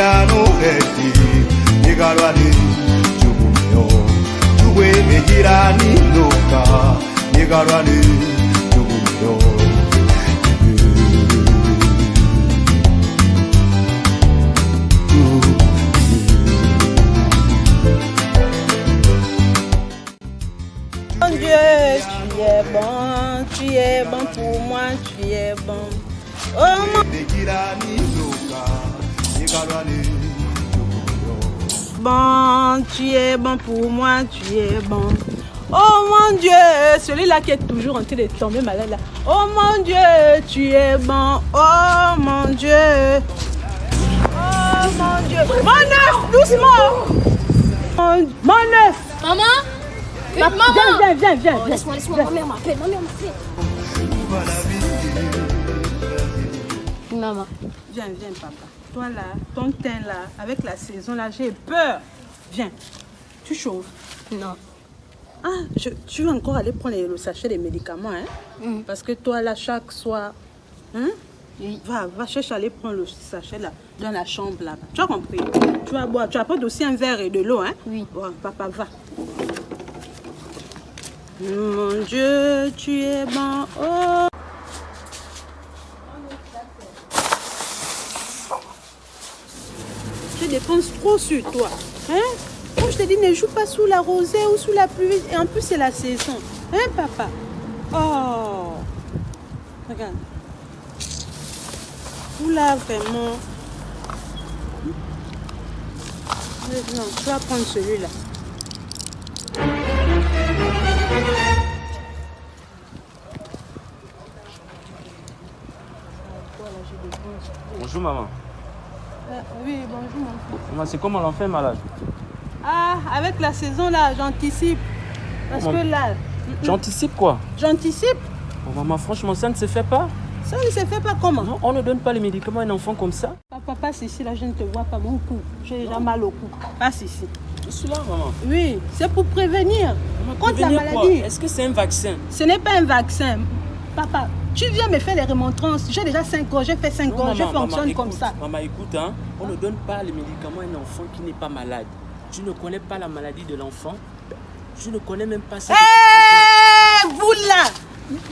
Megirano eti Megarwani Jugumyo Jugwe Megirani Loka Megarwani Jugumyo Mon Dieu, tu es bon pour moi, tu es bon. Oh mon bon, tu es bon pour moi, tu es bon. Oh mon Dieu, celui-là qui est toujours en train de tomber malade là. Oh mon Dieu, tu es bon. Oh mon Dieu. Oh mon Dieu. Mon œuf, doucement. Mon œuf. Maman? Maman! Viens. Oh, laisse-moi, ma mère m'appelle. Maman. Viens, papa. Toi là, ton teint là, avec la saison là, j'ai peur. Viens. Tu chauffes? Non. Ah, tu veux encore aller prendre le sachet des médicaments, hein? Parce que toi là, chaque soir, hein? Oui. Va chercher à aller prendre le sachet là, dans la chambre là. Tu as compris? Tu vas boire. Tu apportes aussi un verre et de l'eau, hein? Oui. Bon, papa, va. Mon Dieu, tu es bon. Oh. Je dépense trop sur toi. Hein? Quand je te dis, ne joue pas sous la rosée ou sous la pluie. Et en plus, c'est la saison. Hein, papa? Oh. Regarde. Oula, vraiment. Non, tu vas prendre celui-là. Bonjour maman. Oui, bonjour mon fils. Maman, c'est comment l'enfant malade? Ah, avec la saison là, j'anticipe. Parce que là... Tu anticipes quoi? J'anticipe. Oh, maman, franchement, ça ne se fait pas. Ça ne se fait pas comment? Non, on ne donne pas les médicaments à un enfant comme ça. Papa, passe ici, là, je ne te vois pas mon cou. J'ai déjà mal au cou. Passe ici. Je suis là, maman. Oui, c'est pour prévenir. Contre la Prévenir quoi? maladie. Est-ce que c'est un vaccin? Ce n'est pas un vaccin. Papa, tu viens me faire les remontrances. J'ai déjà 5 ans, j'ai fait 5 ans, je fonctionne comme ça. Maman, écoute, hein, on ne donne pas les médicaments à un enfant qui n'est pas malade. Tu ne connais pas la maladie de l'enfant. Tu ne connais même pas ça. Vous là!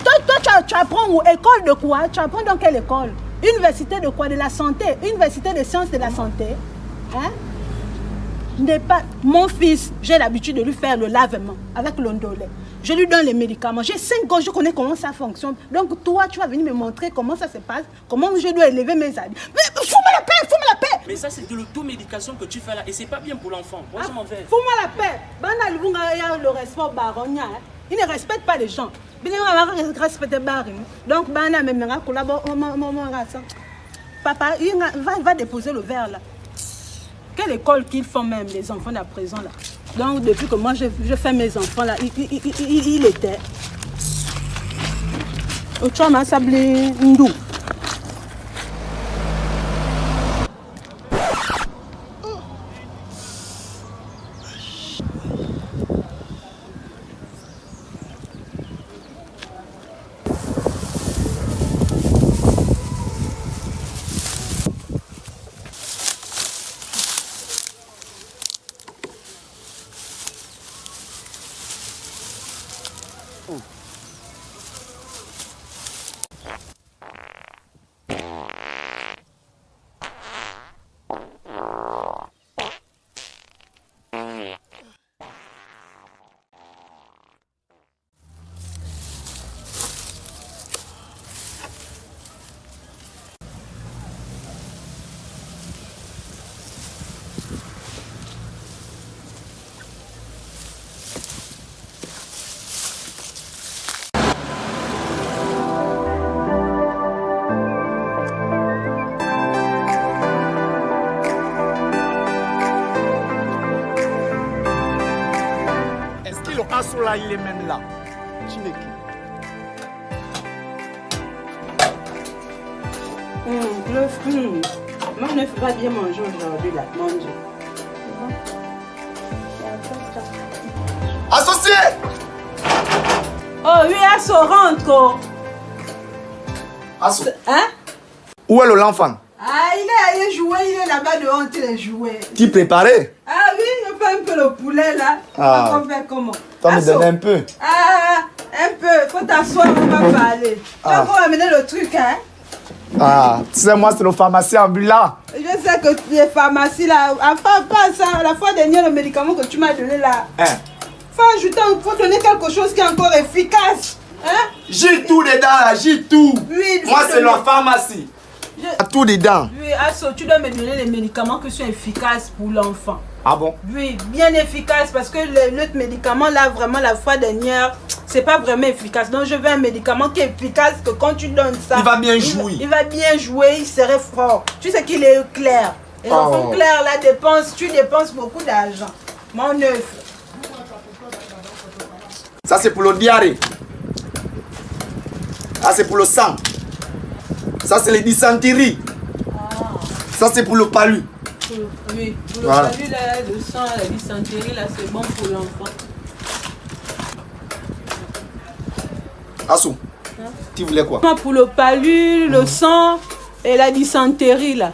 Toi, tu apprends où? École de quoi? Tu apprends dans quelle école? Université de quoi? De la santé? Université des sciences de la santé? Hein? Mon fils, j'ai l'habitude de lui faire le lavement avec l'ondolé. Je lui donne les médicaments. J'ai 5 ans, je connais comment ça fonctionne. Donc toi, tu vas venir me montrer comment ça se passe, comment je dois élever mes amis. Mais fous-moi la paix, fous-moi la paix! Mais ça, c'est de l'automédication que tu fais là. Et c'est pas bien pour l'enfant. Moi, je m'en vais. Fous-moi la paix! Bana Lubunga, il y a le respect au baronia. Il ne respecte pas les gens. Il respecte les barils. Donc, Bana me mera collabore. Papa, il va déposer le verre là. Quelle école qu'ils font même, les enfants d'à présent là. Donc, depuis que moi je fais mes enfants là, il était. Tu as ma sablé ndou. Là, il est même là. Mon œuf va bien manger aujourd'hui là, mon Dieu. Associé! Oh oui, Asso, rentre. Asso. Hein? Où est l'enfant? Ah, il est allé jouer, il est là-bas dehors en train de jouer. Qui préparait? Ah oui, il fait un peu le poulet là. Ah. On va faire comment? Toi, me donner un peu. Ah, un peu. Faut t'asseoir, on va parler. Tu vas encore amener le truc, hein? Ah, tu sais, moi, c'est le pharmacien ambulant. Je sais que les pharmacies là, enfin, pas ça, la fois dernière, le médicament que tu m'as donné là. Hein? Faut ajouter, faut donner quelque chose qui est encore efficace. Hein? J'ai tout dedans là, j'ai tout. Oui, Moi, faut c'est donner- la pharmacie. Tout dedans. Oui, Asso, tu dois me donner les médicaments qui sont efficaces pour l'enfant. Ah bon? Oui, bien efficace parce que l'autre médicament là, vraiment la fois dernière, c'est pas vraiment efficace. Donc je veux un médicament qui est efficace, que quand tu donnes ça, Il va bien jouer. Il va bien jouer, il serait fort. Tu sais qu'il est clair. Et l'enfant clair là tu dépenses beaucoup d'argent. Mon œuf. Ça, c'est pour le diarrhée. Ça, c'est pour le sang. Ça, c'est les dysenteries. Ça, c'est pour le palu. Oui, pour le Voilà. palu, là, le sang, la dysenterie, là, c'est bon pour l'enfant. Assou, tu voulais quoi? Pour le palu, le sang et la dysenterie, là.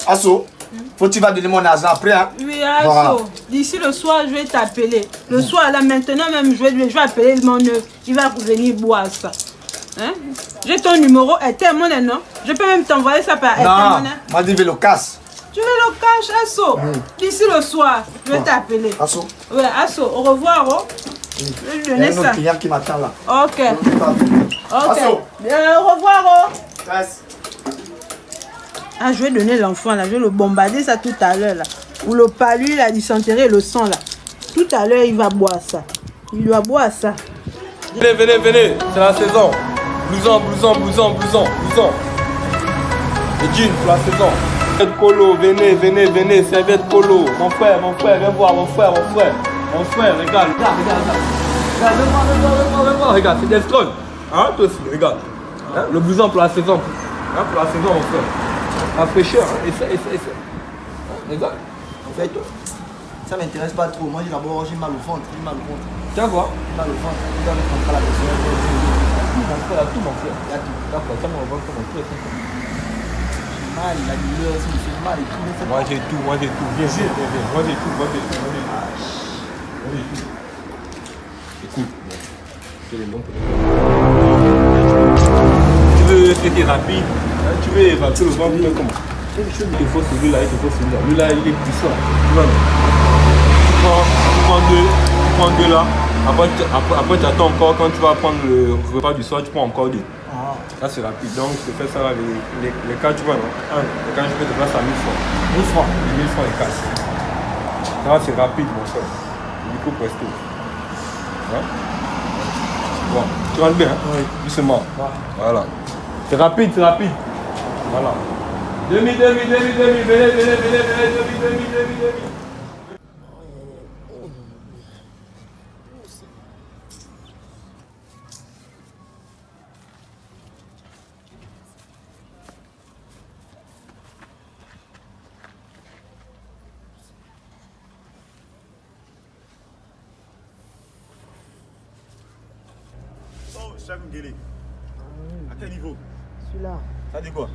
Assou, faut que tu vas donner mon argent après. Hein? Oui, Asso, Voilà. d'ici le soir, je vais t'appeler. Le soir, là, maintenant même, je vais appeler mon œuf. Il va venir boire ça. Hein? J'ai ton numéro, Airtel Money, non? Je peux même t'envoyer ça par Airtel Non, Money. moi, je vais le casse. Tu veux le cash, Asso? D'ici le soir, je vais t'appeler. Assou, Ouais, Asso, au revoir, oh. Je vais lui il y a donner un autre ça. client qui m'attend là. Ok, ok. Asso. Au revoir, oh. Reste. Ah, je vais donner l'enfant là, je vais le bombarder ça tout à l'heure là. Pour le palu, la dysenterie et le sang là. Tout à l'heure, il va boire ça. Il doit boire ça. Venez, venez, venez, c'est la saison. Blouson, blouson, blouson, blouson, blouson. Et jean pour la saison. Serviette colo, venez, venez, venez, serviette colo. Mon frère, viens voir, mon frère, mon frère. Mon frère, regarde, regarde, regarde, regarde. Regarde, viens voir, viens voir, viens voir, viens voir. Regarde, c'est Destron. Hein, toi aussi, regarde. Hein, le blouson pour la saison. Hein, pour la saison, mon frère. La fraîcheur, hein, essaie. Hein, regarde. En fait, ça m'intéresse pas trop. Moi, d'abord, j'ai mal au ventre. J'ai mal au ventre. Tiens, voir. J'ai mal au ventre. Je dois mettre à la maison. Mon frère, tout, mon frère. Il y a tout. D'accord, ça me revoit comme un truc. J'ai mal, la douleur, ça me fait mal et tout. Mais c'est Moi j'ai tout, moi j'ai tout. Viens, viens, viens, viens. Moi j'ai tout, moi j'ai tout, moi j'ai tout. Moi j'ai tout. Écoute, bon, je te les montre. Tu veux c'était rapide, hein, tu veux évacuer le ventre, comment? Il te faut celui-là, il te faut celui-là. Lui-là, il est puissant. Tu vois, tu prends deux là. Après, tu attends encore quand tu vas prendre le repas du soir, tu prends encore deux. Ça c'est rapide. Donc je te fais ça là, les cas, tu vois, non? Les cas, je peux te faire ça à 1000 francs. 1000 francs. 1000 francs les casses. Ça c'est rapide, mon frère. Du coup, presto. Hein? Bon, tu rentres bien, hein? Oui. Doucement. Voilà. C'est rapide, c'est rapide. Voilà. Demi, venez, demi. Oh, chef Ngeli. À quel niveau? celui-là. Ça dit quoi?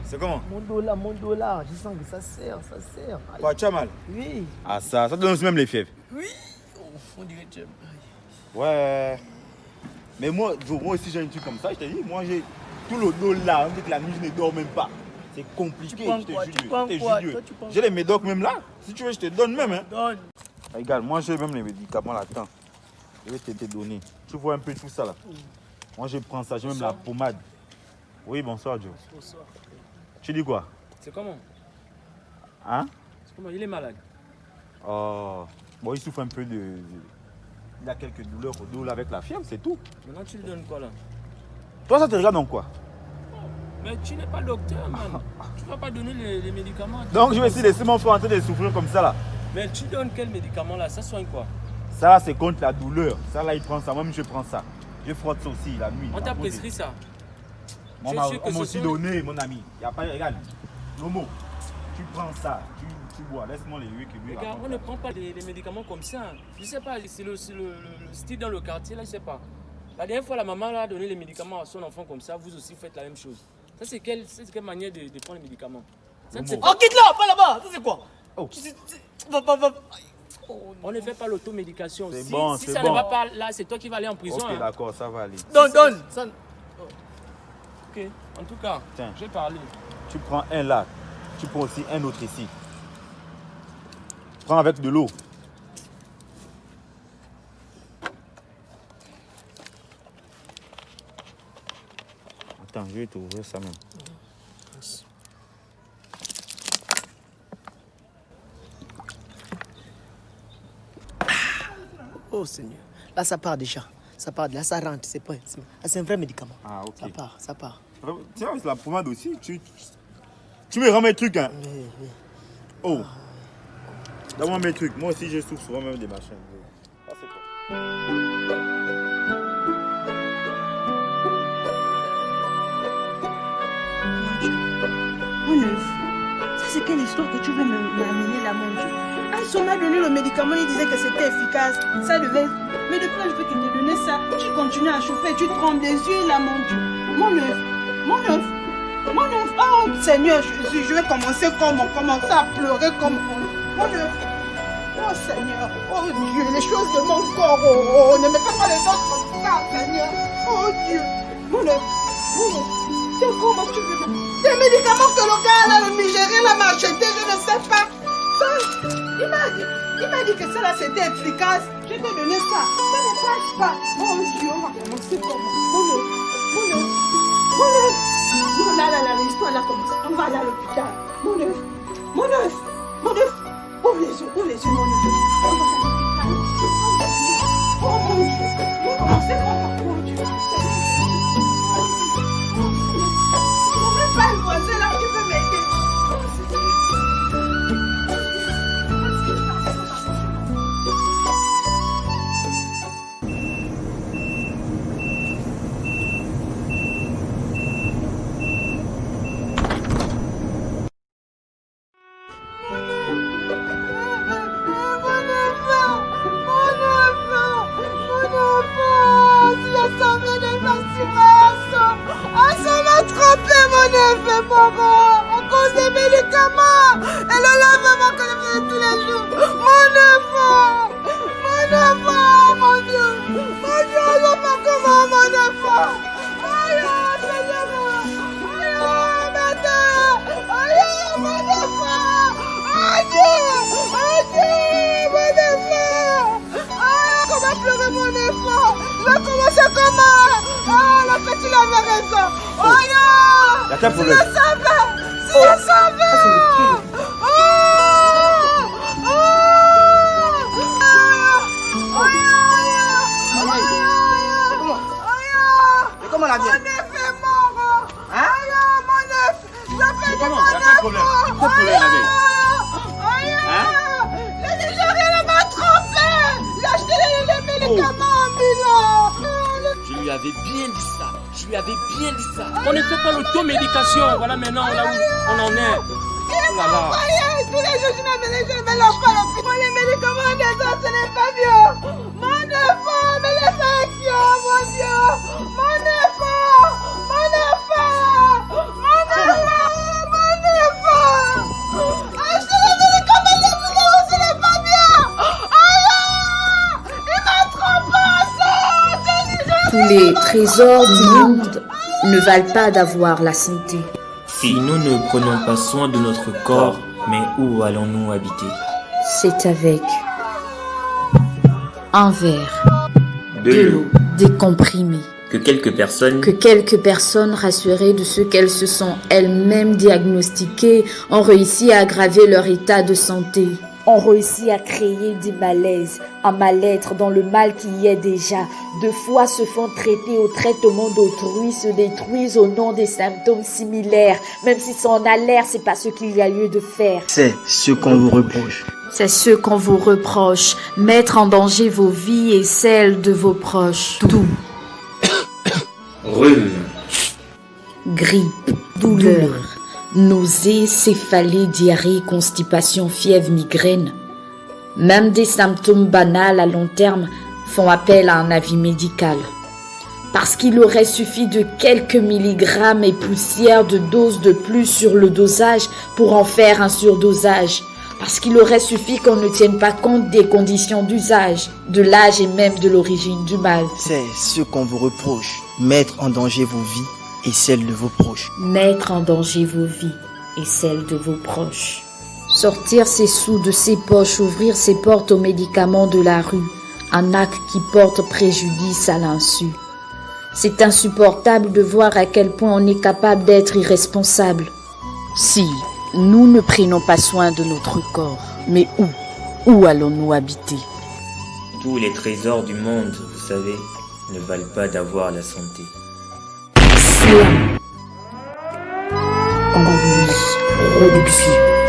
C'est comment? Mon dos là, je sens que ça serre. Aïe. Quoi, tu as mal? Oui. Ah, ça donne aussi même les fièvres. Oui. Oh, on dirait que tu aimes. Ouais. Mais moi aussi j'ai un truc comme ça, je t'ai dit, moi j'ai tout le dos là, on dit que la nuit je ne dors même pas. C'est compliqué, Tu prends je te quoi? jure. Tu prends je te quoi? jure. Toi, tu prends J'ai les médocs même là. Si tu veux, je te donne même. Hein. Donne. Regarde, moi j'ai même les médicaments là. Attends, je vais te donner. Tu vois un peu tout ça là. Moi je prends ça, j'ai même la pommade. Oui, bonsoir Joe. Bonsoir. Tu dis quoi? C'est comment? Hein? C'est comment? Il est malade. Oh. Bon, il souffre un peu de... Il a quelques douleurs au dos là avec la fièvre, c'est tout. Maintenant, tu lui donnes quoi là? Toi, ça te regarde dans quoi? Mais tu n'es pas docteur, man. Tu ne vas pas donner les médicaments. Donc je vais essayer de laisser mon frère en train de souffrir comme ça là. Mais tu donnes quel médicament là? Ça soigne quoi? Ça là, c'est contre la douleur. Ça là, il prend ça. Moi, je prends ça. Je frotte ça aussi la nuit. On t'a prescrit ça? Moi, Je suis sûr que on m'a ce aussi sont- donné, mon ami. Il n'y a pas... Regarde. Nomo, tu prends ça. Tu bois. Laisse-moi les huit qui buent. Regarde, on ne prend pas les médicaments comme ça. Je sais pas, c'est le style dans le quartier là, je sais pas. La dernière fois, la maman là, a donné les médicaments à son enfant comme ça, vous aussi faites la même chose. Ça, c'est quelle manière de prendre les médicaments? Ça, Le c'est mot. pas- Oh, quitte-la, pas là-bas. Ça, c'est quoi? Oh. Va. On ne fait pas l'automédication. C'est Si, bon, si c'est ça bon. ne va pas là, c'est toi qui vas aller en prison. Ok, hein. d'accord, ça va aller. Donne. Ça... Ok, en tout cas, Tiens. j'ai parlé. Tu prends un là, tu prends aussi un autre ici. Prends avec de l'eau. Attends, je vais t'ouvrir ça même. Oh Seigneur. Là, ça part déjà. Ça part, là, ça rentre. C'est un vrai médicament. Ah, ok. Ça part. Tiens, c'est la pommade aussi. Tu me rends mes trucs, hein. Oui. Oh. Donne-moi mes trucs. Moi aussi, je souffre souvent même des machins. Ah, c'est quoi? Mon Dieu. Ça, c'est quelle histoire que tu veux m'amener là, mon Dieu? On m'a donné le médicament, il disait que c'était efficace. Ça devait. Mais depuis que je peux te donner ça, tu continues à chauffer, tu trembles des yeux là, mon Dieu. Mon œuf. Oh Seigneur, je vais commencer à pleurer comme mon œuf. Oh Seigneur, oh Dieu, les choses de mon corps, oh, ne me fais pas les autres comme ça, Seigneur. Oh Dieu, mon œuf. C'est comment tu veux? Des médicaments que le gars là, le Nigérien là m'a acheté, je ne sais pas. Ça, il m'a dit que ça là c'était efficace. Je t'ai donné ça. Ça ne passe pas. Oh Dieu, on va commencer comment? Mon œuf. Non, là, l'histoire là commence. On va aller à l'hôpital. Mon œuf. Ouvre les yeux, mon œuf. On va à l'hôpital. Oh mon Dieu. On va commencer comment? Mon Dieu. Même pas une voisine là, tu peux m'aider. Quel problème? Comment la vieille? Je lui avais bien dit ça. On ne fait pas l'automédication. Voilà maintenant là où on en est. Oh là là. Tous les jours, je ne lâche pas le pied. Les médicaments des autres, ce n'est pas bien. Mon enfant, mais les infections, mon Dieu. Mon enfant. Achetez les médicaments des autres, ce n'est pas bien. Il m'a trop passé. Tous les trésors du monde ne valent pas d'avoir la santé. Si nous ne prenons pas soin de notre corps, mais où allons-nous habiter? C'est avec un verre, de l'eau, des comprimés, Que quelques personnes rassurées de ce qu'elles se sont elles-mêmes diagnostiquées ont réussi à aggraver leur état de santé. Ont réussi à créer des malaises, un mal-être dans le mal qui y est déjà. De fois se font traiter au traitement d'autrui, se détruisent au nom des symptômes similaires. Même si ça en a l'air, c'est pas ce qu'il y a lieu de faire. C'est ce qu'on vous reproche. C'est ce qu'on vous reproche. Mettre en danger vos vies et celles de vos proches. Tout. rhume, Grippe, douleur, nausées, céphalées, diarrhée, constipation, fièvre, migraine. Même des symptômes banals à long terme font appel à un avis médical. Parce qu'il aurait suffi de quelques milligrammes et poussières de dose de plus sur le dosage pour en faire un surdosage. Parce qu'il aurait suffi qu'on ne tienne pas compte des conditions d'usage, de l'âge et même de l'origine du mal. C'est ce qu'on vous reproche. Mettre en danger vos vies et celles de vos proches. Mettre en danger vos vies et celles de vos proches. Sortir ses sous de ses poches, ouvrir ses portes aux médicaments de la rue. Un acte qui porte préjudice à l'insu. C'est insupportable de voir à quel point on est capable d'être irresponsable. Si nous ne prenons pas soin de notre corps, mais où allons-nous habiter? Tous les trésors du monde, vous savez, ne valent pas d'avoir la santé. Slam. Production.